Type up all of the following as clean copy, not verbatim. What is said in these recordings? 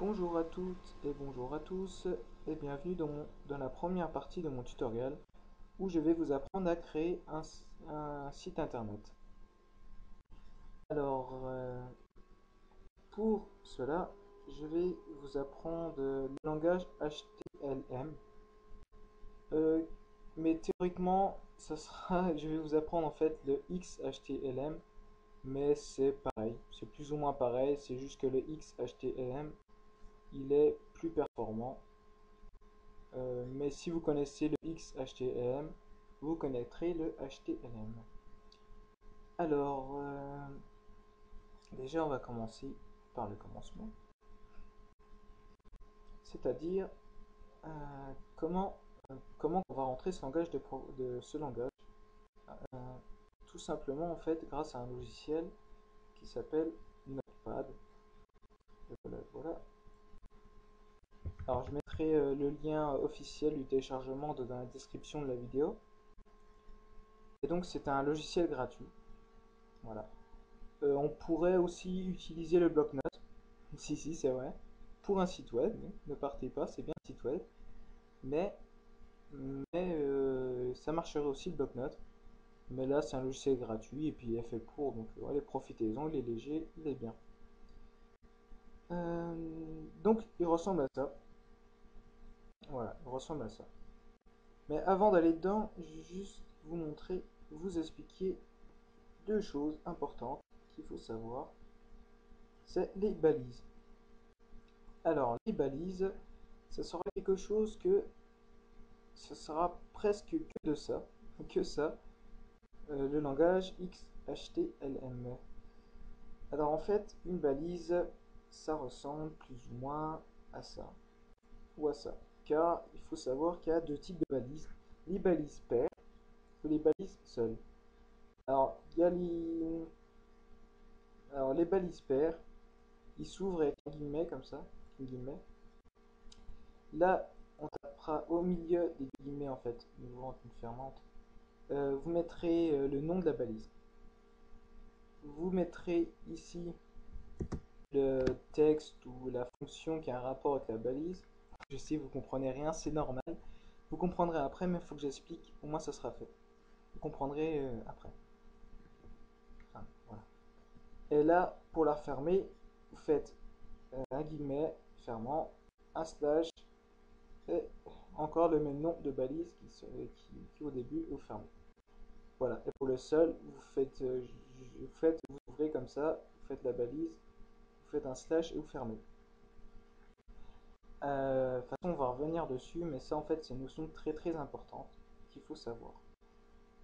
Bonjour à toutes et bonjour à tous et bienvenue dans la première partie de mon tutoriel où je vais vous apprendre à créer un site internet. Alors, pour cela, je vais vous apprendre le langage HTML. Euh, mais théoriquement, je vais vous apprendre en fait le XHTML, mais c'est pareil, c'est plus ou moins pareil, c'est juste que le XHTML, il est plus performant. Mais si vous connaissez le XHTML, vous connaîtrez le HTML. Alors, déjà, on va commencer par le commencement, c'est-à-dire comment, comment on va rentrer ce langage de ce langage. Euh, Tout simplement, en fait, grâce à un logiciel qui s'appelle Notepad. Et voilà, voilà. Alors, je mettrai le lien officiel du téléchargement dans la description de la vidéo. Et donc, c'est un logiciel gratuit. Voilà. On pourrait aussi utiliser le bloc-notes. Si, c'est vrai. Pour un site web, ne partez pas, c'est bien un site web. Mais, ça marcherait aussi le bloc-notes. Mais là, c'est un logiciel gratuit et puis il est fait pour. Donc, allez, profitez-en, il est léger, il est bien. Donc, il ressemble à ça. Voilà, il ressemble à ça. Mais avant d'aller dedans, je vais juste vous montrer, vous expliquer deux choses importantes qu'il faut savoir. C'est les balises. Alors, les balises, ça sera quelque chose que ce sera presque que de ça, que ça, le langage XHTML. Alors en fait, une balise, ça ressemble plus ou moins à ça, ou à ça. Car il faut savoir qu'il y a deux types de balises, les balises paires et les balises seules. Alors, il y a les balises paires, ils s'ouvrent avec un guillemet comme ça, un guillemet. Là, on tapera au milieu des guillemets en fait, une ouvrante, une fermante. Vous mettrez le nom de la balise. Vous mettrez ici le texte ou la fonction qui a un rapport avec la balise. Je sais, vous comprenez rien, c'est normal. Vous comprendrez après, mais il faut que j'explique. Au moins, ça sera fait. Vous comprendrez après. Enfin, voilà. Et là, pour la fermer, vous faites un guillemet fermant, un slash, et encore le même nom de balise qui au début, vous fermez. Voilà. Et pour le seul, vous ouvrez comme ça, vous faites la balise, vous faites un slash et vous fermez. De toute façon, on va revenir dessus, mais ça, en fait, c'est une notion très très importante qu'il faut savoir.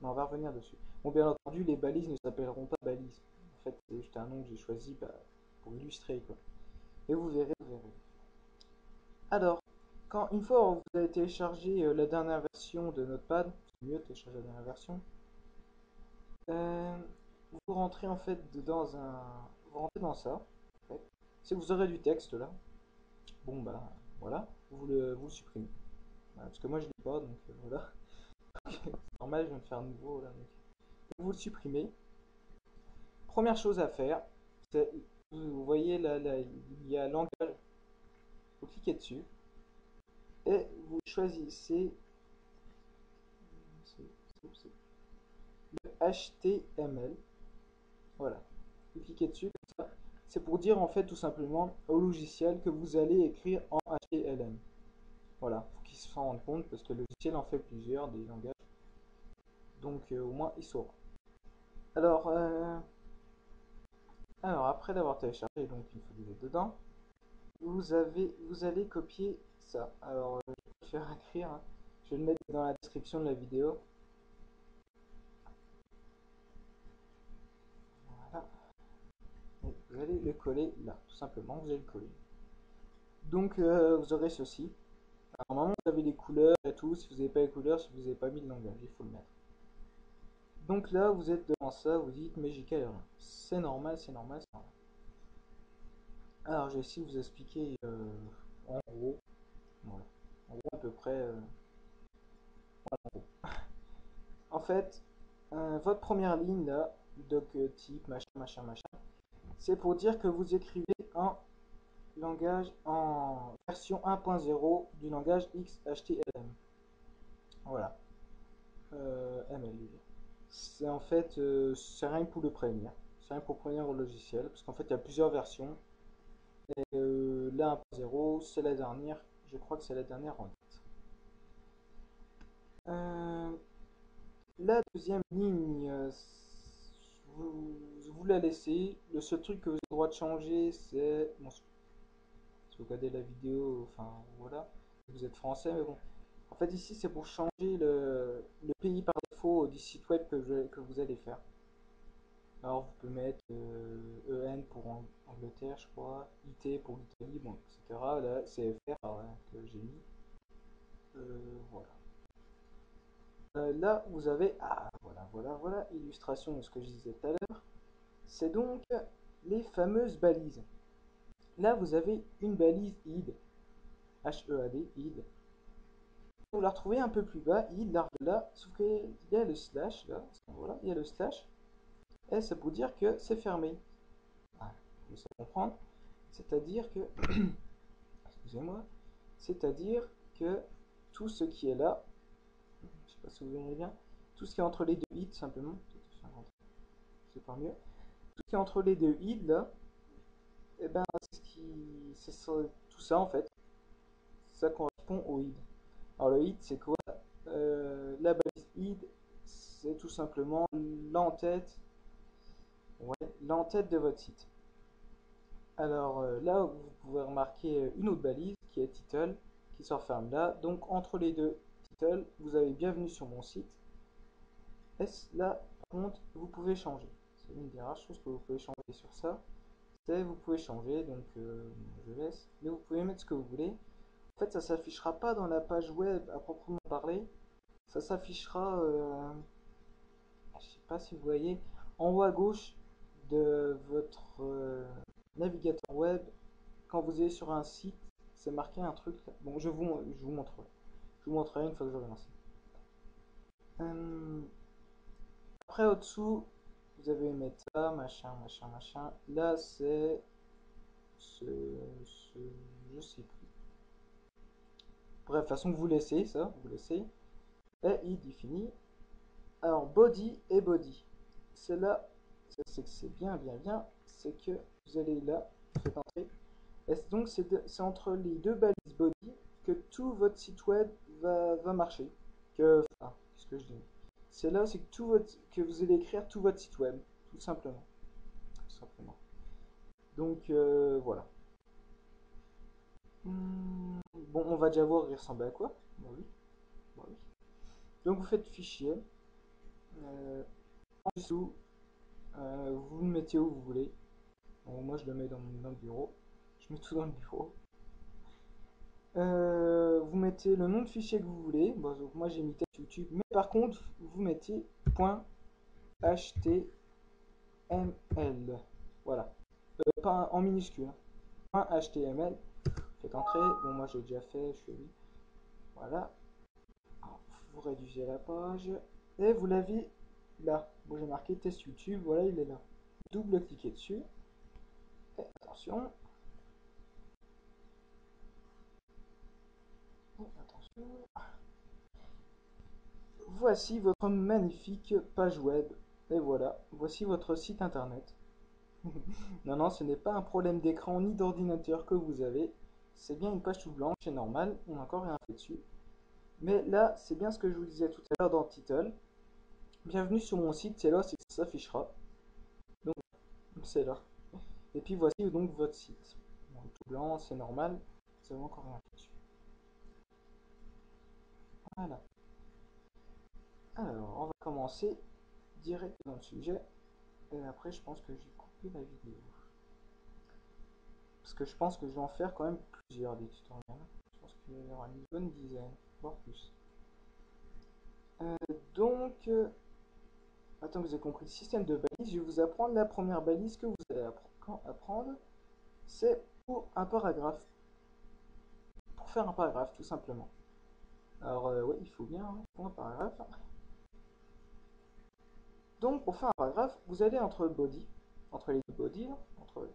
Mais on va revenir dessus. Bon, bien entendu, les balises ne s'appelleront pas balises. En fait, c'est juste un nom que j'ai choisi pour illustrer, quoi. Et vous verrez, vous verrez. Alors, une fois que vous avez téléchargé la dernière version de Notepad, c'est mieux de télécharger la dernière version, euh, vous rentrez en fait vous rentrez dans ça. En fait. C'est que vous aurez du texte là. Bon, bah voilà, vous le supprimez. Voilà, parce que moi je l'ai pas, donc voilà. C'est normal, je viens de faire un nouveau là. Donc. Vous le supprimez. Première chose à faire, c'est, vous voyez là, il y a langage. Vous cliquez dessus et vous choisissez le HTML. Voilà. Vous cliquez dessus comme ça. C'est pour dire en fait tout simplement au logiciel que vous allez écrire en HTML. Voilà, faut qu'il se rende compte parce que le logiciel en fait plusieurs des langages. Donc au moins il saura. Alors, après l'avoir téléchargé, donc une fois que vous êtes dedans, vous allez copier ça. Alors je vais le faire écrire, hein. Je vais le mettre dans la description de la vidéo. Voilà. Et vous allez le coller là, tout simplement, vous allez le coller. Donc vous aurez ceci. Alors, normalement vous avez les couleurs et tout. Si vous n'avez pas les couleurs, si vous n'avez pas mis le langage, il faut le mettre. Donc là vous êtes devant ça, vous dites mais j'ai qu'à rien. C'est normal, c'est normal, c'est normal. Alors, je vais essayer de vous expliquer en gros. Voilà. En gros, à peu près. En fait, votre première ligne là, doc type, machin, machin, machin, c'est pour dire que vous écrivez un langage en version 1.0 du langage XHTML. Voilà, ML. C'est en fait, c'est rien pour le prévenir. C'est rien pour prévenir au logiciel, parce qu'en fait, il y a plusieurs versions. Et la 1.0, c'est la dernière. Je crois que c'est la dernière en date. Euh, la deuxième ligne, vous la laissez. Le seul truc que vous avez le droit de changer, c'est... Bon, si vous regardez la vidéo, enfin voilà, vous êtes français, mais bon. En fait, ici, c'est pour changer le pays par défaut du site web que vous allez faire. Alors, vous pouvez mettre EN pour Angleterre, je crois, IT pour l'Italie, bon, etc. Là, c'est FR que j'ai mis. Voilà. Là, vous avez, voilà, illustration de ce que je disais tout à l'heure. C'est donc les fameuses balises. Là, vous avez une balise id, H-E-A-D, id. Vous la retrouvez un peu plus bas, id, large là, sauf qu'il y a le slash, là, voilà, il y a le slash, et c'est pour dire que c'est fermé. Ah, vous savez comprendre. C'est-à-dire que, excusez-moi, c'est-à-dire que tout ce qui est là, je sais pas si vous verrez bien, tout ce qui est entre les deux hits simplement, c'est pas mieux, tout ce qui est entre les deux hits là, et ben tout ça en fait, ça correspond au id. Alors le id c'est quoi? La balise id c'est tout simplement l'entête, ouais, l'entête de votre site. Alors là, vous pouvez remarquer une autre balise qui est title, qui se referme là. Donc entre les deux title, vous avez bienvenue sur mon site. Là, par contre, vous pouvez changer. C'est une des rares choses que vous pouvez changer sur ça. C'est vous pouvez changer, donc je laisse. Mais vous pouvez mettre ce que vous voulez. En fait, ça s'affichera pas dans la page web à proprement parler. Ça s'affichera, je sais pas si vous voyez, en haut à gauche de votre navigateur web. Quand vous allez sur un site, c'est marqué un truc. Bon, je vous montrerai. Je vous montrerai une fois que j'aurai lancé. Euh, Après, au-dessous, vous avez meta, machin, machin, machin. Là, c'est ce, je sais plus. Bref, de toute façon, vous laissez ça, vous laissez. Et il définit. Alors, body et body. C'est là, c'est que c'est bien, bien, bien. C'est que vous allez là, vous faites entrer. Et donc, c'est entre les deux balises body que tout votre site web va marcher. Qu'est-ce que je dis? C'est là, c'est que, que vous allez écrire tout votre site web, tout simplement. Tout simplement. Donc, voilà. Bon, on va déjà voir, il ressemble à quoi? Bah oui, bah oui. Donc, vous faites fichier. euh, En dessous, vous le mettez où vous voulez. Bon, moi, je le mets dans le bureau. Je mets tout dans le bureau. Vous mettez le nom de fichier que vous voulez. Bon, donc moi, j'ai mis test YouTube. Mais par contre, vous mettez .html. Voilà. Pas en minuscule. .html. Faites entrer. Bon, moi, j'ai déjà fait. Je fais oui. Voilà. Alors, vous réduisez la page. Et vous l'avez là. Bon, j'ai marqué test YouTube. Voilà, il est là. Double-cliquez dessus. Et attention. Et attention. Voici votre magnifique page web. Et voilà. Voici votre site internet. Non, non, ce n'est pas un problème d'écran ni d'ordinateur que vous avez. C'est bien une page toute blanche, c'est normal. On n'a encore rien fait dessus. Mais là, c'est bien ce que je vous disais tout à l'heure dans le title. Bienvenue sur mon site, c'est là, c'est que ça s'affichera. Donc, c'est là. Et puis voici donc votre site. Bon, tout blanc, c'est normal. C'est encore rien fait dessus. Voilà. Alors, on va commencer direct dans le sujet. Et après, je pense que j'ai coupé la vidéo. Parce que je pense que je vais en faire quand même plusieurs des tutoriels. Je pense qu'il y aura une bonne dizaine, voire plus. Euh, donc, Attends que vous ayez compris le système de balises, je vais vous apprendre la première balise que vous allez apprendre. C'est pour un paragraphe. Pour faire un paragraphe, tout simplement. Alors, oui, il faut bien pour un paragraphe. Donc, pour faire un paragraphe, vous allez entre body, entre les body, entre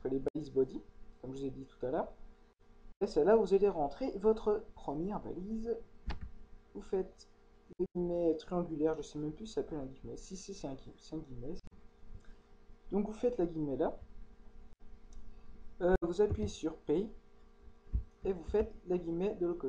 les balises body, comme comme je vous ai dit tout à l'heure. Et c'est là où vous allez rentrer votre première balise. Vous faites le guillemet triangulaire, je sais même plus si ça s'appelle un guillemet. Si, c'est un guillemet. Donc vous faites la guillemet là. Vous appuyez sur Pay et vous faites la guillemet de l'autre côté.